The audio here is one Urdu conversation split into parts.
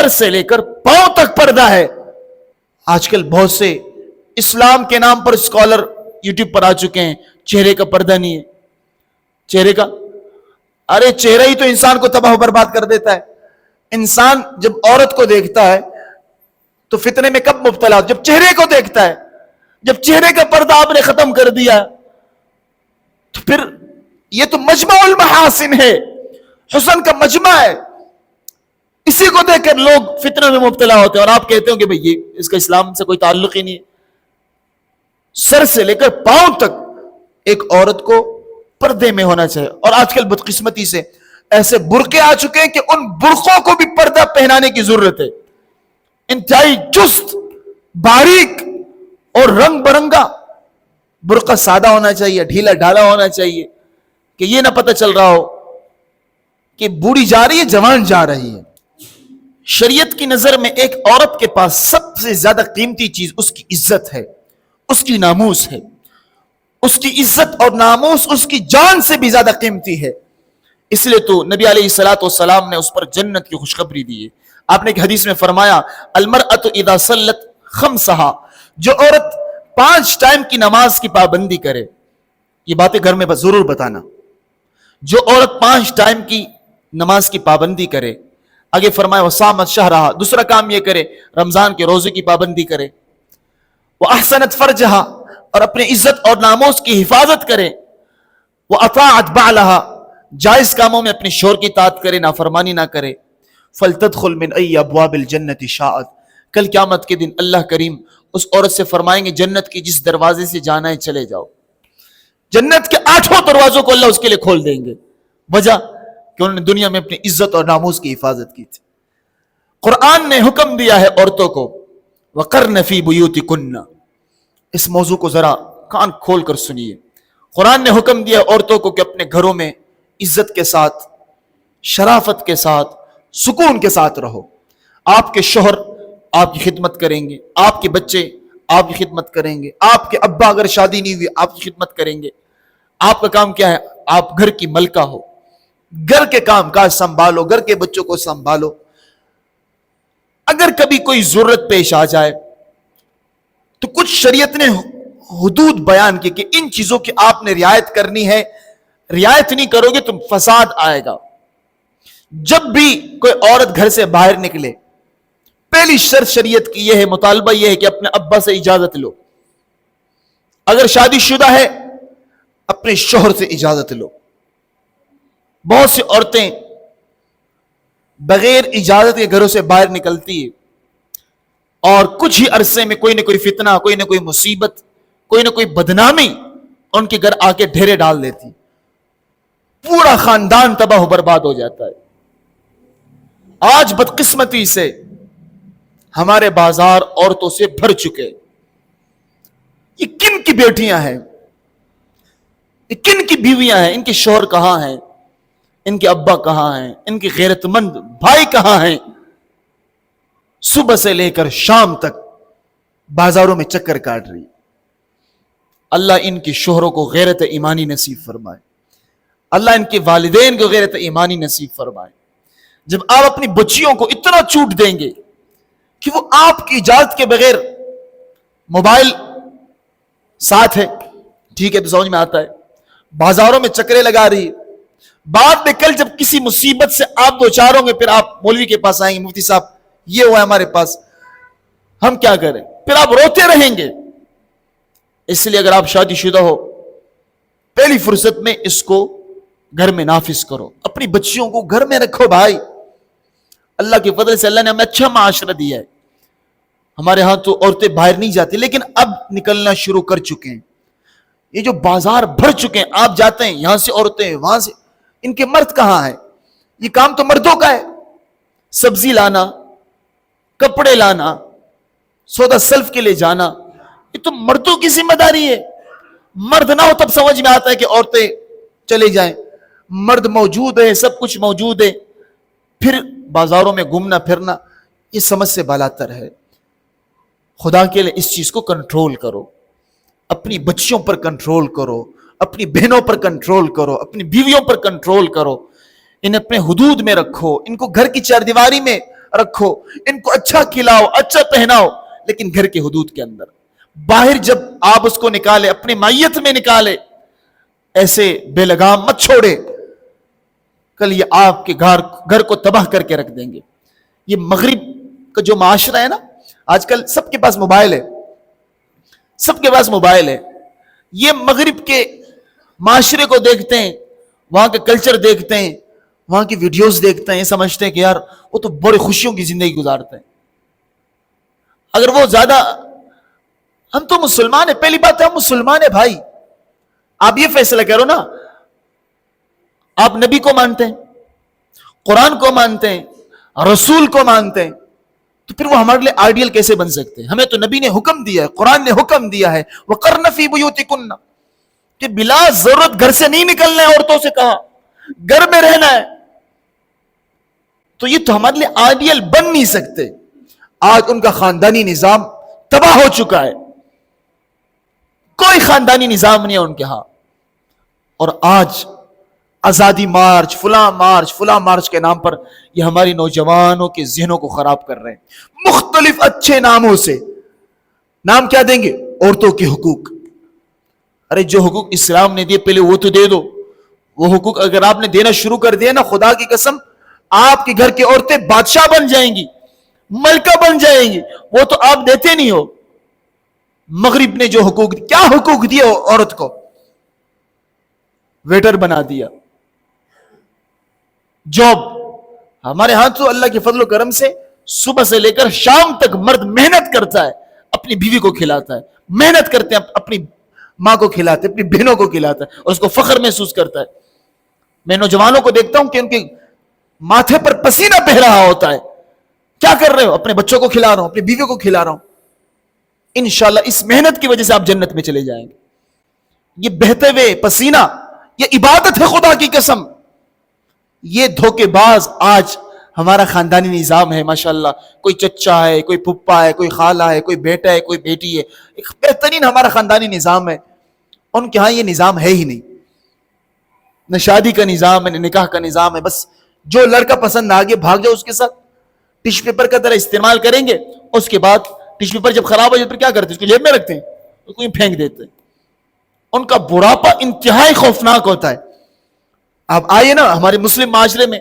سر سے لے کر پاؤں تک پردہ ہے. آج کل بہت سے اسلام کے نام پر اسکالر یوٹیوب پر آ چکے ہیں, چہرے کا پردہ نہیں ہے. چہرے کا, ارے چہرہ ہی تو انسان کو تباہ و برباد کر دیتا ہے. انسان جب عورت کو دیکھتا ہے تو فتنے میں کب مبتلا ہو؟ جب چہرے کو دیکھتا ہے. جب چہرے کا پردہ آپ نے ختم کر دیا تو پھر یہ تو مجمع المحاسن ہے, حسن کا مجمع ہے. اسی کو دیکھ کر لوگ فتنہ میں مبتلا ہوتے ہیں, اور آپ کہتے ہو کہ بھئی اس کا اسلام سے کوئی تعلق ہی نہیں ہے. سر سے لے کر پاؤں تک ایک عورت کو پردے میں ہونا چاہیے. اور آج کل بدقسمتی سے ایسے برقعے آ چکے ہیں کہ ان برقعوں کو بھی پردہ پہنانے کی ضرورت ہے. انتہائی چست, باریک اور رنگ برنگا برقع سادہ ہونا چاہیے, ڈھیلا ڈھالا ہونا چاہیے, کہ یہ نہ پتہ چل رہا ہو کہ بوڑھی جا رہی ہے جوان جا رہی ہے. شریعت کی نظر میں ایک عورت کے پاس سب سے زیادہ قیمتی چیز اس کی عزت ہے, اس کی ناموس ہے. اس کی عزت اور ناموس اس کی جان سے بھی زیادہ قیمتی ہے. اس لیے تو نبی علیہ الصلوۃ والسلام نے اس پر جنت کی خوشخبری دی ہے. آپ نے ایک حدیث میں فرمایا, المرأۃ اذا صلت خمسہا, جو عورت 5 ٹائم کی نماز کی پابندی کرے. یہ باتیں گھر میں بس ضرور بتانا. جو عورت 5 ٹائم کی نماز کی پابندی کرے, آگے فرمایا وصامت شہرہا, دوسرا کام یہ کرے رمضان کے روزے کی پابندی کرے, واحسنت فرجہا, اور اپنے عزت اور ناموس کی حفاظت کرے, واطاعت بعلہا, جائز کاموں میں اپنے شوہر کی اطاعت کرے, نافرمانی نہ کرے, فلتدخل من ای ابواب الجنت شاءت, کل قیامت کے دن اللہ کریم اس عورت سے فرمائیں گے جنت کی جس دروازے سے جانا ہے چلے جاؤ. جنت کے 8 دروازوں کو اللہ اس کے لیے کھول دیں گے. وجہ کہ انہوں نے دنیا میں اپنی عزت اور ناموس کی حفاظت کی تھی. قرآن نے حکم دیا ہے عورتوں کو وقرن فی بیوتکن. اس موضوع کو ذرا کان کھول کر سنیے. قرآن نے حکم دیا عورتوں کو کہ اپنے گھروں میں عزت کے ساتھ, شرافت کے ساتھ, سکون کے ساتھ رہو. آپ کے شوہر آپ کی خدمت کریں گے, آپ کے بچے آپ کی خدمت کریں گے, آپ کے ابا اگر شادی نہیں ہوئی آپ کی خدمت کریں گے. آپ کا کام کیا ہے؟ آپ گھر کی ملکہ ہو, گھر کے کام کاج سنبھالو, گھر کے بچوں کو سنبھالو. اگر کبھی کوئی ضرورت پیش آ جائے تو کچھ شریعت نے حدود بیان کی کہ ان چیزوں کی آپ نے رعایت کرنی ہے, رعایت نہیں کرو گے تو فساد آئے گا. جب بھی کوئی عورت گھر سے باہر نکلے پہلی شرط شریعت کی یہ ہے, مطالبہ یہ ہے کہ اپنے ابا سے اجازت لو. اگر شادی شدہ ہے اپنے شوہر سے اجازت لو. بہت سی عورتیں بغیر اجازت کے گھروں سے باہر نکلتی ہے اور کچھ ہی عرصے میں کوئی نہ کوئی فتنہ, کوئی نہ کوئی مصیبت, کوئی نہ کوئی بدنامی ان کے گھر آ کے ڈھیرے ڈال دیتی. پورا خاندان تباہ و برباد ہو جاتا ہے. آج بدقسمتی سے ہمارے بازار عورتوں سے بھر چکے. یہ کن کی بیٹیاں ہیں, یہ کن کی بیویاں ہیں, ان کے شوہر کہاں ہیں, ان کے ابا کہاں ہیں, ان کے غیرت مند بھائی کہاں ہیں؟ صبح سے لے کر شام تک بازاروں میں چکر کاٹ رہی. اللہ ان کے شوہروں کو غیرت ایمانی نصیب فرمائے. اللہ ان کے والدین کو غیرت ایمانی نصیب فرمائے. جب آپ اپنی بچیوں کو اتنا چھوٹ دیں گے کہ وہ آپ کی اجازت کے بغیر, موبائل ساتھ ہے ٹھیک ہے تو سمجھ میں آتا ہے, بازاروں میں چکرے لگا رہی ہے, بعد میں کل جب کسی مصیبت سے آپ دو چار ہوں گے پھر آپ مولوی کے پاس آئیں گے, مفتی صاحب یہ ہوا ہے ہمارے پاس, ہم کیا کریں؟ پھر آپ روتے رہیں گے. اس لیے اگر آپ شادی شدہ ہو پہلی فرصت میں اس کو گھر میں نافذ کرو, اپنی بچیوں کو گھر میں رکھو. بھائی اللہ کے فضل سے اللہ نے ہمیں اچھا معاشرہ دیا ہے. ہمارے ہاں تو عورتیں باہر نہیں جاتی لیکن اب نکلنا شروع کر چکے ہیں. یہ جو بازار بھر چکے ہیں, آپ جاتے ہیں یہاں سے عورتیں وہاں سے, ان کے مرد کہاں ہیں؟ یہ کام تو مردوں کا ہے. سبزی لانا, کپڑے لانا, سودا سلف کے لیے جانا, یہ تو مردوں کی ذمہ داری ہے. مرد نہ ہو تب سمجھ میں آتا ہے کہ عورتیں چلے جائیں. مرد موجود ہے, سب کچھ موجود ہے, پھر بازاروں میں گھومنا پھرنا یہ سمجھ سے بالاتر ہے. خدا کے لیے اس چیز کو کنٹرول کرو, اپنی بچیوں پر کنٹرول کرو, اپنی بہنوں پر کنٹرول کرو, اپنی بیویوں پر کنٹرول کرو, انہیں اپنے حدود میں رکھو, ان کو گھر کی چار دیواری میں رکھو, ان کو اچھا کھلاؤ, اچھا پہناؤ, لیکن گھر کے حدود کے اندر. باہر جب آپ اس کو نکالے, اپنی مائیت میں نکالے, ایسے بے لگام مت چھوڑے, کل یہ آپ کے گھر کو تباہ کر کے رکھ دیں گے. یہ مغرب کا جو معاشرہ ہے نا, آج کل سب کے پاس موبائل ہے, سب کے پاس موبائل ہے. یہ مغرب کے معاشرے کو دیکھتے ہیں, وہاں کے کلچر دیکھتے ہیں, وہاں کی ویڈیوز دیکھتے ہیں, سمجھتے ہیں کہ یار وہ تو بڑی خوشیوں کی زندگی گزارتے ہیں. اگر وہ زیادہ, ہم تو مسلمان ہیں, پہلی بات ہے ہم مسلمان ہیں بھائی. آپ یہ فیصلہ کرو نا, آپ نبی کو مانتے ہیں, قرآن کو مانتے ہیں, رسول کو مانتے ہیں, تو پھر وہ ہمارے لیے آئیڈیل کیسے بن سکتے ہیں؟ ہمیں تو نبی نے حکم دیا ہے, قرآن نے حکم دیا ہے, وَقَرْنَ فِي بُيُوتِكُنَّ, کہ بلا ضرورت گھر سے نہیں نکلنا ہے. عورتوں سے کہا گھر میں رہنا ہے. تو یہ تو ہمارے لیے آئیڈیل بن نہیں سکتے. آج ان کا خاندانی نظام تباہ ہو چکا ہے, کوئی خاندانی نظام نہیں ہے ان کے ہاں. اور آج آزادی مارچ, فلاں مارچ کے نام پر یہ ہماری نوجوانوں کے ذہنوں کو خراب کر رہے ہیں, مختلف اچھے ناموں سے. نام کیا دیں گے؟ عورتوں کے حقوق. ارے جو حقوق اسلام نے دیے پہلے وہ تو دے دو. وہ حقوق اگر آپ نے دینا شروع کر دیا نا, خدا کی قسم آپ کے گھر کی عورتیں بادشاہ بن جائیں گی, ملکہ بن جائیں گی. وہ تو آپ دیتے نہیں ہو. مغرب نے جو حقوق, کیا حقوق دیے عورت کو؟ ویٹر بنا دیا, جاب. ہمارے ہاں تو اللہ کے فضل و کرم سے صبح سے لے کر شام تک مرد محنت کرتا ہے, اپنی بیوی کو کھلاتا ہے, محنت کرتے ہیں, اپنی ماں کو کھلاتے, اپنی بہنوں کو کھلاتا ہے, اور اس کو فخر محسوس کرتا ہے. میں نوجوانوں کو دیکھتا ہوں کہ ان کے ماتھے پر پسینہ بہ رہا ہوتا ہے. کیا کر رہے ہو؟ اپنے بچوں کو کھلا رہا ہوں, اپنی بیوی کو کھلا رہا ہوں. انشاءاللہ اس محنت کی وجہ سے آپ جنت میں چلے جائیں گے. یہ بہتے ہوئے پسینہ یہ عبادت ہے خدا کی قسم. یہ دھوکے باز آج ہمارا خاندانی نظام ہے. ماشاءاللہ کوئی چچا ہے, کوئی پھپھا ہے, کوئی خالہ ہے, کوئی بیٹا ہے, کوئی بیٹی ہے. ایک بہترین ہمارا خاندانی نظام ہے. ان کے ہاں یہ نظام ہے ہی نہیں. نہ شادی کا نظام ہے, نہ نکاح کا نظام ہے. بس جو لڑکا پسند آگے بھاگ جاؤ اس کے ساتھ. ٹیشو پیپر کا طرح استعمال کریں گے, اس کے بعد ٹیشو پیپر جب خراب ہو جائے پھر کیا کرتے ہیں؟ اس کو جیب میں رکھتے ہیں, اس کو پھینک دیتے ہیں. ان کا بڑھاپا انتہائی خوفناک ہوتا ہے. آپ آئیے نا ہمارے مسلم معاشرے میں,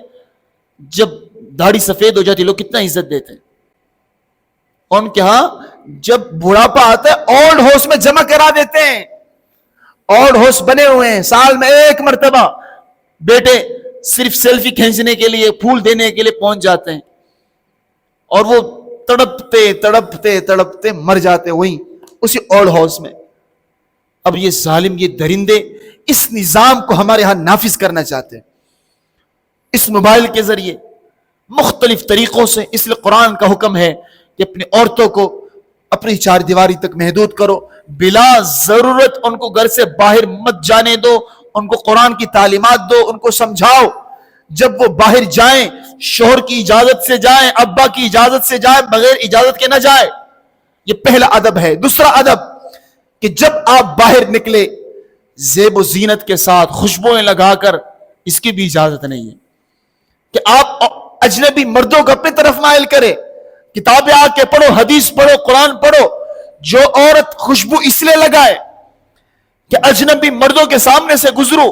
جب داڑھی سفید ہو جاتی لوگ کتنا عزت دیتے ہیں. ان کے ہاں جب بڑھاپا آتا ہے اولڈ ہاؤس میں جمع کرا دیتے ہیں. اولڈ ہاؤس بنے ہوئے ہیں, سال میں ایک مرتبہ بیٹے صرف سیلفی کھینچنے کے لیے, پھول دینے کے لیے پہنچ جاتے ہیں, اور وہ تڑپتے تڑپتے تڑپتے مر جاتے وہیں اسی اولڈ ہاؤس میں. اب یہ ظالم, یہ درندے اس نظام کو ہمارے ہاں نافذ کرنا چاہتے ہیں اس موبائل کے ذریعے مختلف طریقوں سے. اس لیے قرآن کا حکم ہے کہ اپنی عورتوں کو اپنی چار دیواری تک محدود کرو, بلا ضرورت ان کو گھر سے باہر مت جانے دو, ان کو قرآن کی تعلیمات دو, ان کو سمجھاؤ. جب وہ باہر جائیں شوہر کی اجازت سے جائیں, ابا کی اجازت سے جائیں, بغیر اجازت کے نہ جائے. یہ پہلا ادب ہے. دوسرا ادب کہ جب آپ باہر نکلے زیب و زینت کے ساتھ, خوشبوئیں لگا کر, اس کی بھی اجازت نہیں ہے کہ آپ اجنبی مردوں کو اپنی طرف مائل کرے. کتابیں آ کے پڑھو, حدیث پڑھو, قرآن پڑھو. جو عورت خوشبو اس لیے لگائے کہ اجنبی مردوں کے سامنے سے گزرو,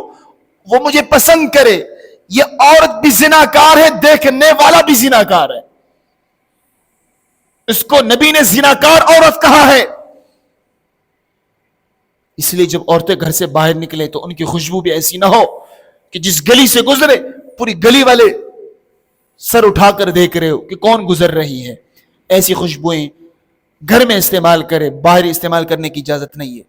وہ مجھے پسند کرے, یہ عورت بھی زناکار ہے, دیکھنے والا بھی زناکار ہے. اس کو نبی نے زناکار عورت کہا ہے. اس لیے جب عورتیں گھر سے باہر نکلے تو ان کی خوشبو بھی ایسی نہ ہو کہ جس گلی سے گزرے پوری گلی والے سر اٹھا کر دیکھ رہے ہو کہ کون گزر رہی ہے. ایسی خوشبوئیں گھر میں استعمال کرے, باہر استعمال کرنے کی اجازت نہیں ہے.